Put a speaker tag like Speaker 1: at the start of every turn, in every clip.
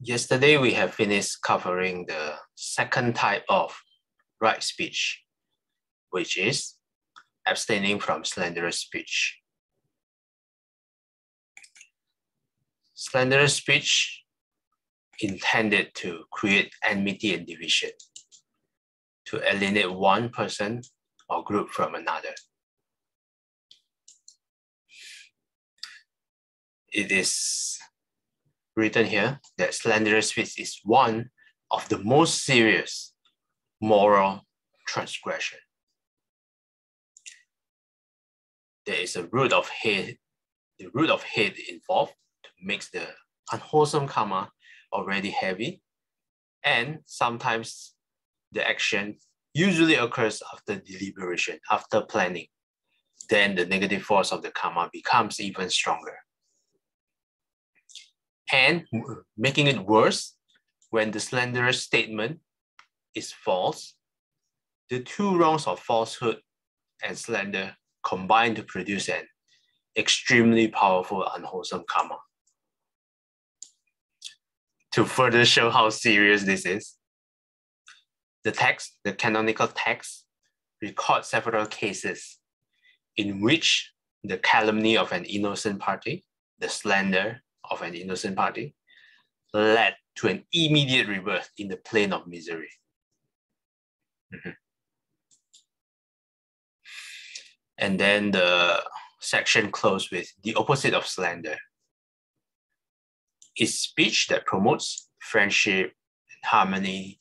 Speaker 1: Yesterday, we have finished covering the second type of right speech, which is abstaining from slanderous speech. Slanderous speech intended to create enmity and division, to alienate one person or group from another. It is written here that slanderous speech is one of the most serious moral transgression. There is a root of hate, the root of hate involved makes the unwholesome karma already heavy, and sometimes the action usually occurs after deliberation, after planning. Then the negative force of the karma becomes even stronger. And making it worse, when the slanderous statement is false, the two wrongs of falsehood and slander combine to produce an extremely powerful unwholesome karma. To further show how serious this is, the text, the canonical text, records several cases in which the calumny of an innocent party, the slander of an innocent party, led to an immediate rebirth in the plane of misery. And then the section closed with the opposite of slander. Is speech that promotes friendship and harmony,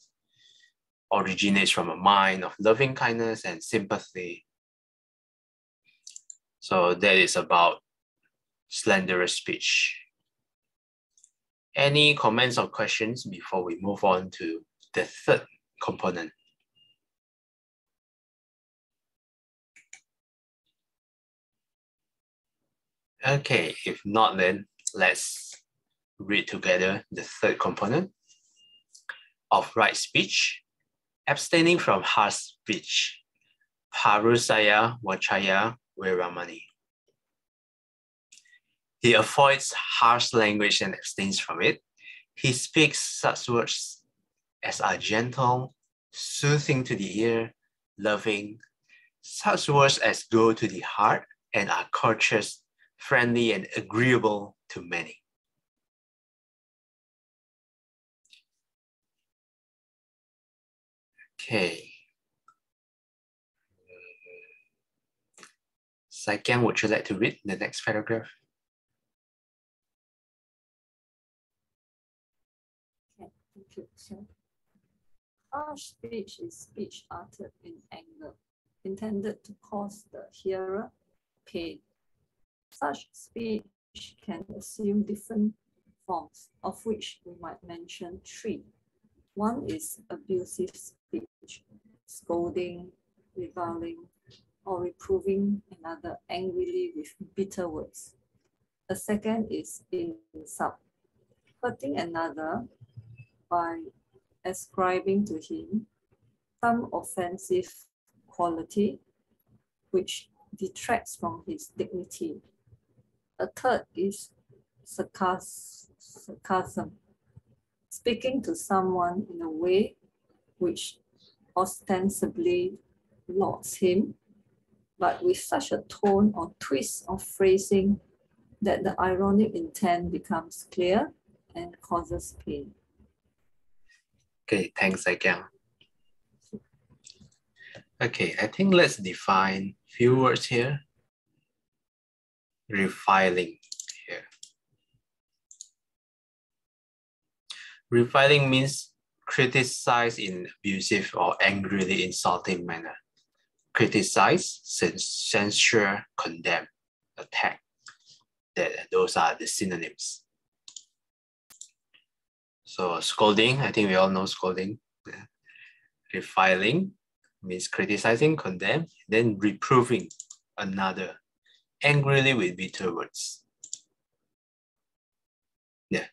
Speaker 1: originates from a mind of loving kindness and sympathy. So that is about slanderous speech. Any comments or questions before we move on to the third component? Okay, if not, then let's read together the third component of right speech, abstaining from harsh speech, parusaya vachaya veramani. He avoids harsh language and abstains from it. He speaks such words as are gentle, soothing to the ear, loving, such words as go to the heart and are courteous, friendly, and agreeable to many. Okay. Saikyang, would you like to read the next paragraph?
Speaker 2: Okay, thank you. So, harsh speech is speech uttered in anger, intended to cause the hearer pain. Such speech can assume different forms, of which we might mention three. One is abusive speech, scolding, reviling, or reproving another angrily with bitter words. The second is insult, hurting another by ascribing to him some offensive quality which detracts from his dignity. A third is sarcasm, speaking to someone in a way which ostensibly lauds him, but with such a tone or twist of phrasing that the ironic intent becomes clear and causes pain.
Speaker 1: Okay, thanks, Saikyang. Okay, I think let's define a few words here. Reviling here. Reviling means criticize in abusive or angrily insulting manner. Criticize, censure, condemn, attack. Those are the synonyms. So scolding, I think we all know scolding. Reviling means criticizing, condemn, then reproving another angrily with bitter words. Yeah,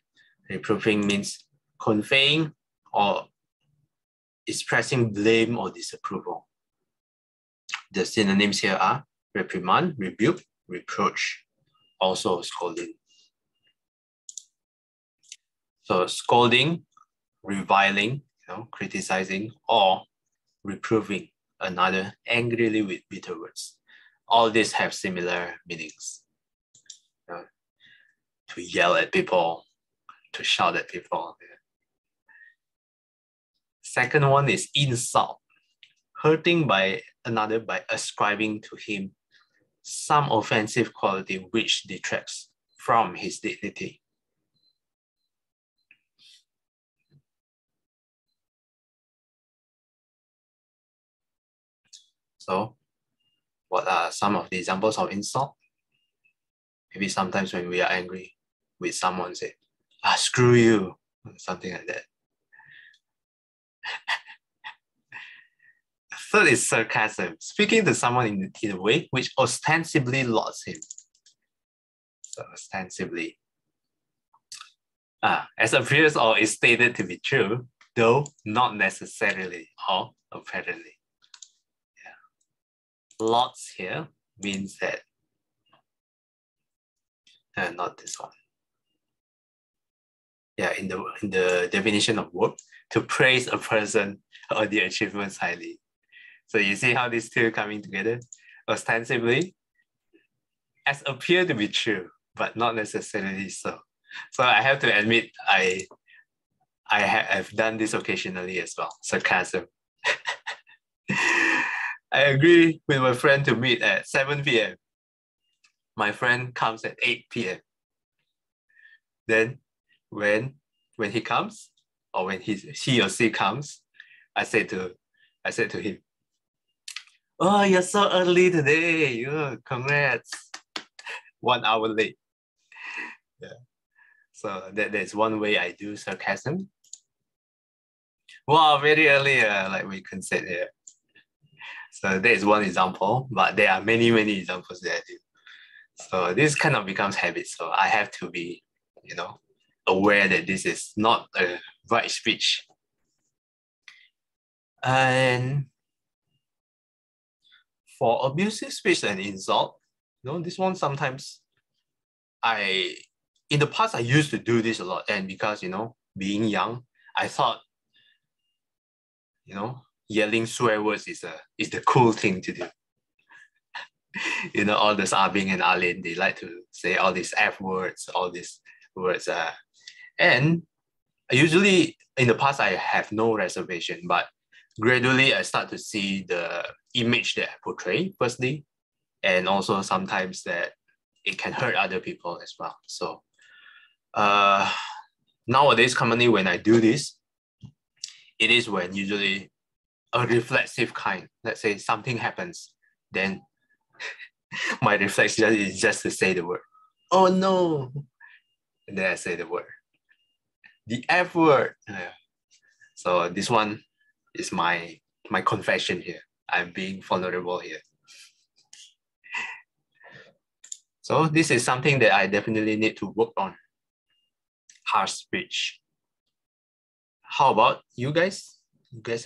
Speaker 1: reproving means conveying or expressing blame or disapproval. The synonyms here are reprimand, rebuke, reproach, also scolding. So scolding, reviling, criticizing, or reproving another angrily with bitter words. All these have similar meanings. To yell at people, to shout at people. Second one is insult, hurting by another by ascribing to him some offensive quality which detracts from his dignity. So, what are some of the examples of insult? Maybe sometimes when we are angry with someone, say, screw you, something like that. Third is sarcasm, speaking to someone in a way which ostensibly lauds him. So ostensibly. As appears or is stated to be true, though not necessarily or apparently. Lauds here means that, not this one. Yeah, in the definition of work, to praise a person or the achievements highly. So you see how these two are coming together? Ostensibly, as appear to be true, but not necessarily so. So I have to admit, I have done this occasionally as well, sarcasm. I agree with my friend to meet at 7 p.m. My friend comes at 8 p.m. Then when he comes, or when he or she comes, I said to him, "Oh, you're so early today. Congrats." 1 hour late. Yeah. So that's one way I do sarcasm. Wow, very early, like we can say here. So that is one example, but there are many examples that I do. So this kind of becomes habit. So I have to be, aware that this is not a right speech. And for abusive speech and insult, this one sometimes in the past I used to do this a lot, and because being young, I thought yelling swear words is the cool thing to do. All this Abing and Alin, they like to say all these F words, all these words. And usually in the past, I have no reservation, but gradually I start to see the image that I portray, firstly, and also sometimes that it can hurt other people as well. So nowadays, commonly when I do this, it is when usually a reflexive kind, let's say something happens, then my reflex is just to say the word, "Oh no," and then I say the word, the F word. So this one is my confession here. I'm being vulnerable here. So this is something that I definitely need to work on. Harsh speech. How about you guys? You guys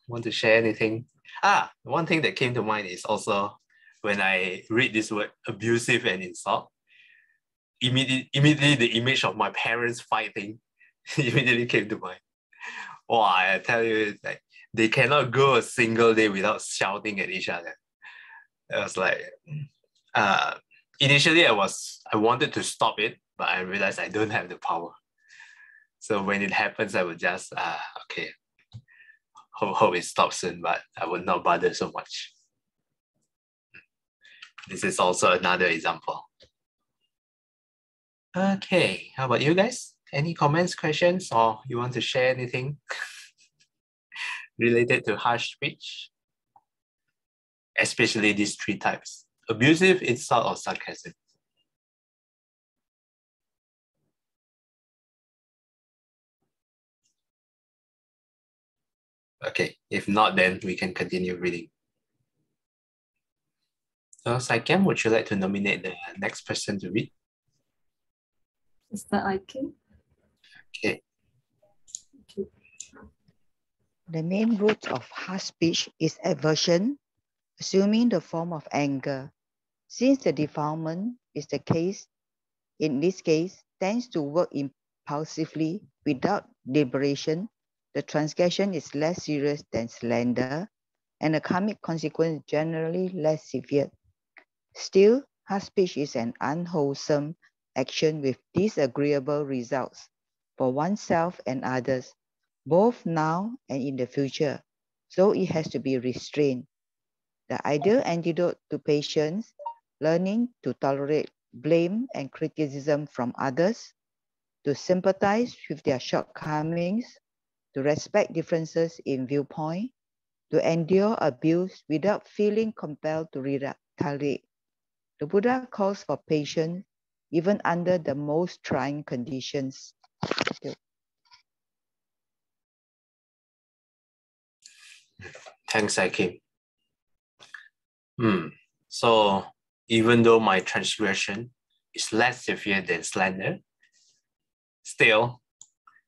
Speaker 1: want to share anything? One thing that came to mind is also when I read this word abusive and insult, immediately the image of my parents fighting immediately came to mind. Oh, I tell you, like, they cannot go a single day without shouting at each other. It was like, initially I wanted to stop it, but I realized I don't have the power. So when it happens, I would just, okay, hope it stops soon, but I would not bother so much. This is also another example. Okay, how about you guys? Any comments, questions, or you want to share anything related to harsh speech? Especially these three types: abusive, insult, or sarcasm. Okay, if not, then we can continue reading. So, Saikem, would you like to nominate the next person to read?
Speaker 2: Mr. Aiken.
Speaker 1: Okay.
Speaker 3: The main root of harsh speech is aversion, assuming the form of anger. Since the defilement is the case, in this case, tends to work in impulsively without deliberation, the transgression is less serious than slander, and the karmic consequence generally less severe. Still, harsh speech is an unwholesome action with disagreeable results for oneself and others, both now and in the future, so it has to be restrained. The ideal antidote to patience, learning to tolerate blame and criticism from others, to sympathize with their shortcomings, to respect differences in viewpoint, to endure abuse without feeling compelled to retaliate. The Buddha calls for patience even under the most trying conditions.
Speaker 1: Thanks, Akim. So even though my transgression is less severe than slander, still,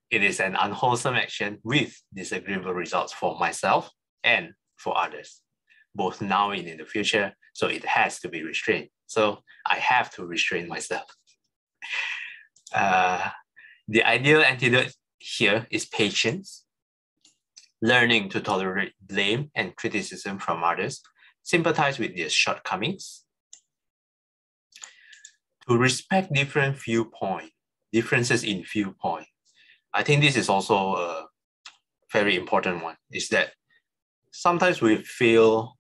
Speaker 1: it is an unwholesome action with disagreeable results for myself and for others, both now and in the future. So it has to be restrained. So I have to restrain myself. The ideal antidote here is patience, learning to tolerate blame and criticism from others, sympathize with their shortcomings, to respect different viewpoint, differences in viewpoint. I think this is also a very important one, is that sometimes we feel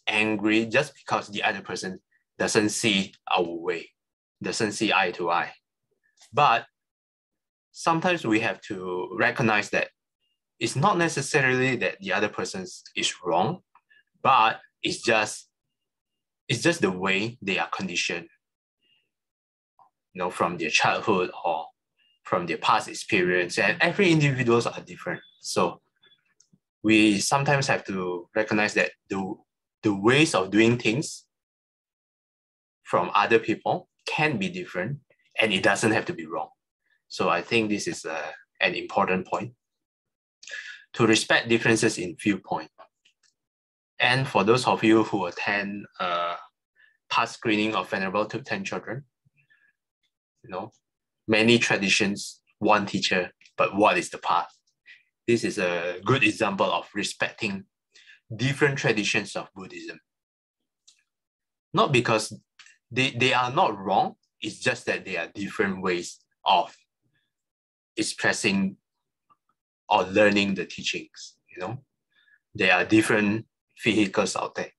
Speaker 1: angry just because the other person doesn't see our way, doesn't see eye to eye. But sometimes we have to recognize that it's not necessarily that the other person is wrong, but it's just the way they are conditioned, from their childhood or from their past experience, and every individuals are different. So we sometimes have to recognize that the ways of doing things from other people can be different, and it doesn't have to be wrong. So I think this is an important point, to respect differences in viewpoint. And for those of you who attend path screening of Venerable Tibetan children, many traditions, one teacher, but what is the path? This is a good example of respecting different traditions of Buddhism. Not because they are not wrong, it's just that they are different ways of expressing or learning the teachings. There are different vehicles out there.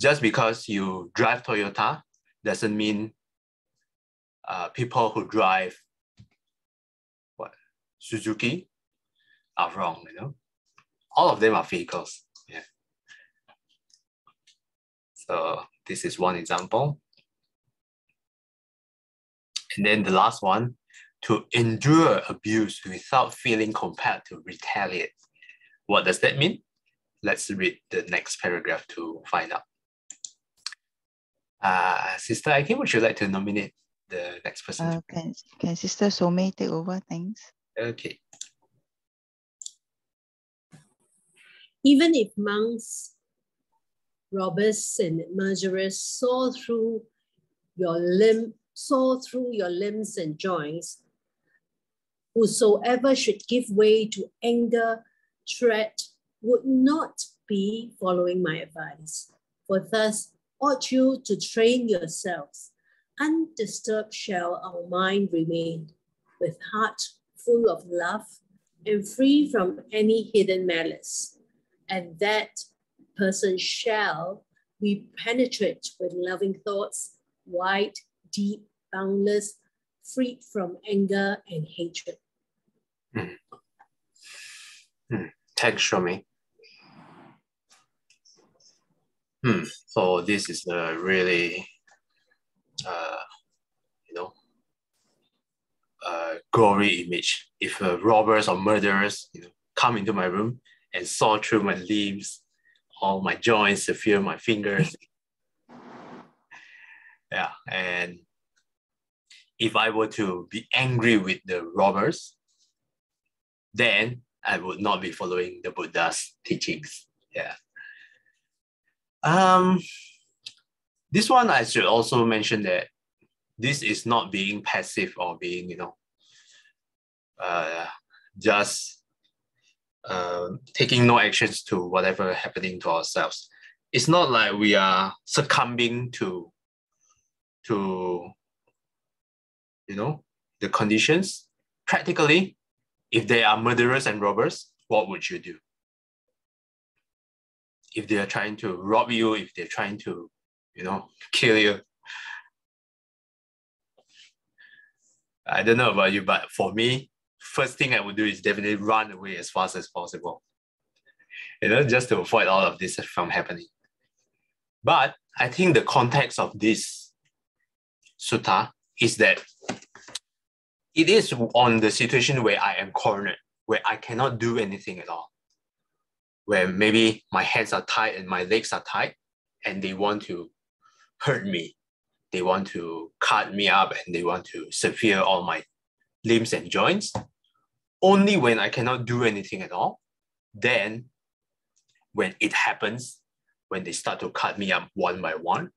Speaker 1: Just because you drive Toyota doesn't mean people who drive Suzuki are wrong. All of them are vehicles. Yeah. So this is one example. And then the last one, to endure abuse without feeling compelled to retaliate. What does that mean? Let's read the next paragraph to find out. Sister Aiki, would you like to nominate the next person?
Speaker 3: Can Sister Some take over? Thanks.
Speaker 1: Okay.
Speaker 4: Even if monks, robbers, and murderers saw through your limbs and joints, whosoever should give way to anger, threat, would not be following my advice. For thus ought you to train yourselves. Undisturbed shall our mind remain, with heart full of love and free from any hidden malice. And that person shall be penetrate with loving thoughts, wide, deep, boundless, freed from anger and hatred.
Speaker 1: Thanks, Shomi. So this is a really, gory image. If robbers or murderers, come into my room and saw through my limbs, all my joints, feel my fingers. Yeah, and if I were to be angry with the robbers, then I would not be following the Buddha's teachings. Yeah. This one I should also mention that this is not being passive or being, just taking no actions to whatever happening to ourselves. It's not like we are succumbing to the conditions. Practically, if they are murderers and robbers, what would you do? If they are trying to rob you, if they're trying to, kill you. I don't know about you, but for me, first thing I would do is definitely run away as fast as possible. Just to avoid all of this from happening. But I think the context of this sutta is that it is on the situation where I am cornered, where I cannot do anything at all, where maybe my hands are tied and my legs are tied and they want to hurt me. They want to cut me up and they want to sever all my limbs and joints. Only when I cannot do anything at all, then when it happens, when they start to cut me up one by one,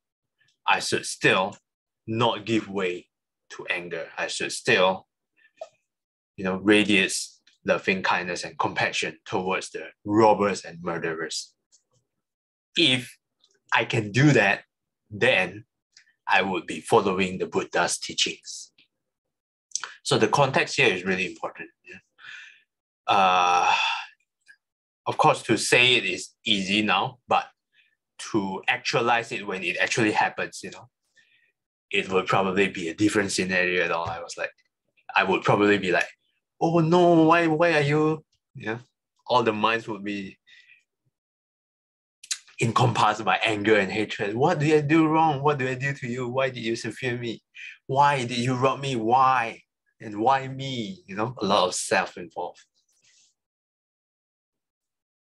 Speaker 1: I should still not give way to anger. I should still, radiate loving kindness and compassion towards the robbers and murderers. If I can do that, then I would be following the Buddha's teachings. So the context here is really important. Of course, to say it is easy now, but to actualize it when it actually happens, it would probably be a different scenario at all. I would probably be like, oh no, why are you? All the minds would be encompassed by anger and hatred. What did I do wrong? What did I do to you? Why did you sever me? Why did you rob me? Why? And why me? A lot of self involved.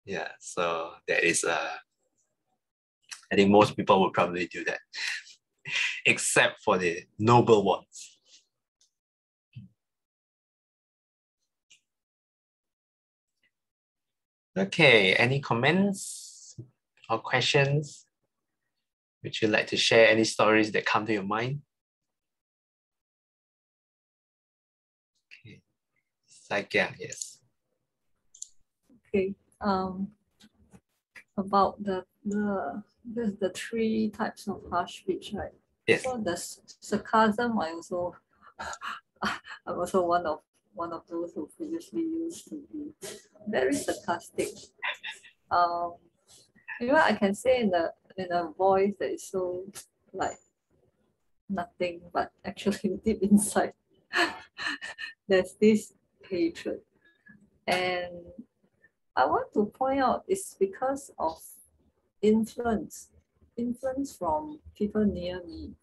Speaker 1: Yeah, so that is I think most people would probably do that, except for the noble ones. Okay, any comments or questions? Would you like to share any stories that come to your mind? Okay, Saikyang, yes.
Speaker 2: Okay. About the 3 types of harsh speech, right?
Speaker 1: Yes.
Speaker 2: So the sarcasm, I'm also one of those who previously used to be very sarcastic. I can say in a voice that is so like nothing, but actually deep inside there's this hatred. And I want to point out it's because of influence from people near me.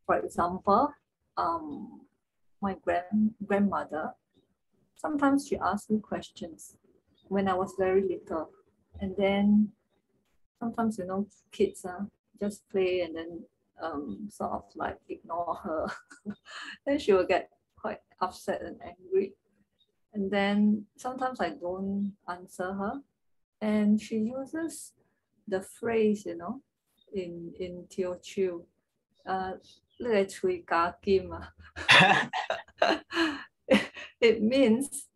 Speaker 2: For example, my grandmother, sometimes she asked me questions when I was very little. And then sometimes, kids just play and then sort of like ignore her. Then she will get quite upset and angry. And then sometimes I don't answer her. And she uses the phrase, in Teochew, it means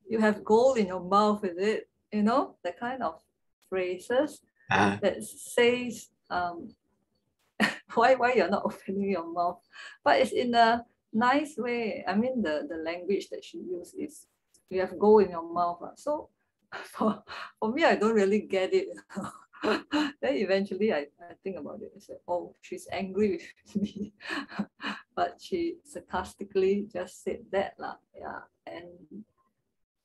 Speaker 2: you have gold in your mouth, is it? The kind of phrases that says why you're not opening your mouth. But it's in a nice way. I mean, the language that she used is you have gold in your mouth. So for me, I don't really get it. Then eventually I think about it. I said, oh, she's angry with me. But she sarcastically just said that. Yeah. And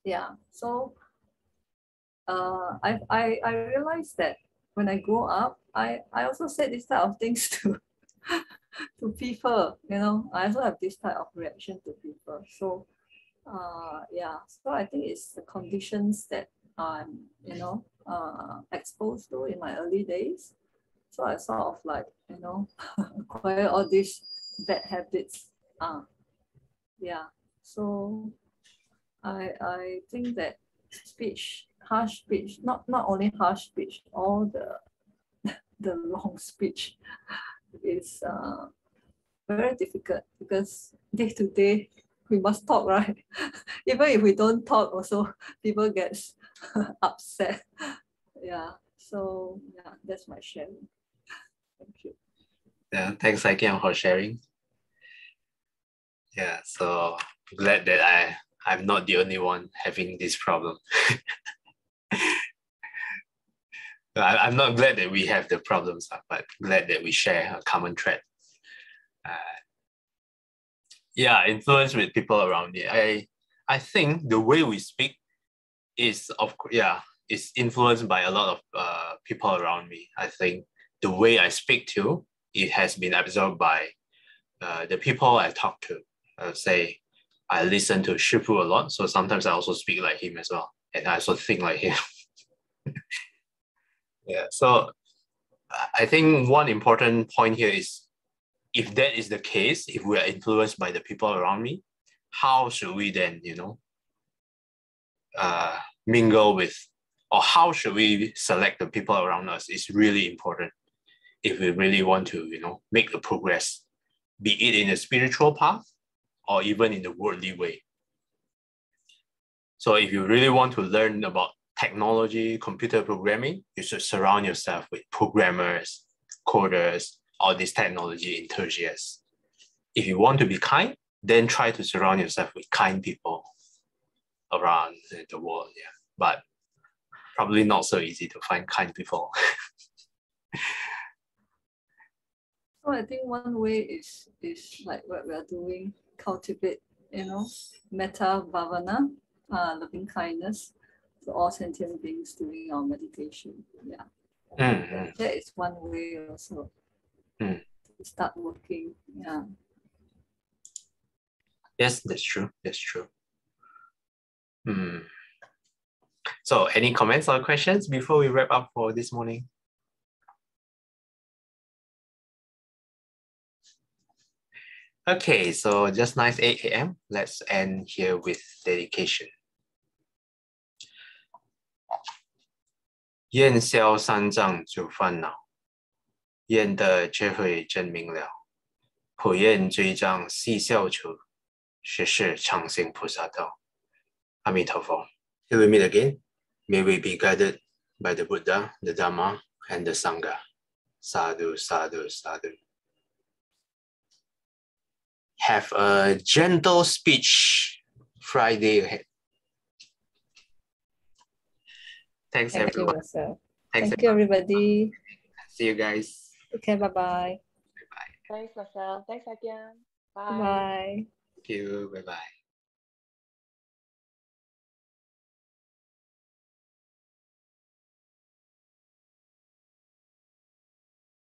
Speaker 2: yeah, so I realized that when I grow up, I also said this type of things to people, I also have this type of reaction to people. So yeah, so I think it's the conditions that I'm, exposed to in my early days. So I sort of like, acquire all these bad habits. Yeah, so I think that harsh speech, not only harsh speech, all the long speech is very difficult because day to day we must talk, right? Even if we don't talk, also people get upset. Yeah. So yeah, that's my sharing. Thank you.
Speaker 1: Yeah, thanks again for sharing. Yeah, so glad that I'm not the only one having this problem. I'm not glad that we have the problems, but glad that we share a common thread. Yeah, influence with people around me. I think the way we speak is is influenced by a lot of people around me. I think the way I speak to, it has been absorbed by the people I talk to. I would say I listen to Shifu a lot, so sometimes I also speak like him as well, and I also think like him. Yeah, so I think one important point here is, if that is the case, if we are influenced by the people around me, how should we then, mingle with, or how should we select the people around us is really important if we really want to, make the progress, be it in a spiritual path or even in the worldly way. So if you really want to learn about technology, computer programming, you should surround yourself with programmers, coders, all these technology enthusiasts. If you want to be kind, then try to surround yourself with kind people around the world. Yeah, but probably not so easy to find kind people.
Speaker 2: So I think one way is like what we are doing, cultivate, metta bhavana, loving kindness to all sentient beings during our meditation. Yeah. That is one way also to start working. Yeah.
Speaker 1: Yes, that's true. That's true. So any comments or questions before we wrap up for this morning? Okay, so just nice 8 a.m. Let's end here with dedication. 厌消三障诸烦恼，厌得智慧真明了，普愿追障细消除，时时常行菩萨道。阿弥陀佛。Till we meet again, may we be guided by the Buddha, the Dhamma, and the Sangha. Sadhu, sadhu, sadhu. Have a gentle speech Friday ahead. Thanks, everyone.
Speaker 2: You, Marcel.
Speaker 1: Thanks,
Speaker 2: Thank you, everybody.
Speaker 1: See you guys.
Speaker 2: Okay, bye-bye.
Speaker 5: Thanks, Marcel. Thanks again. Bye.
Speaker 2: Bye.
Speaker 1: Thank you. Bye-bye.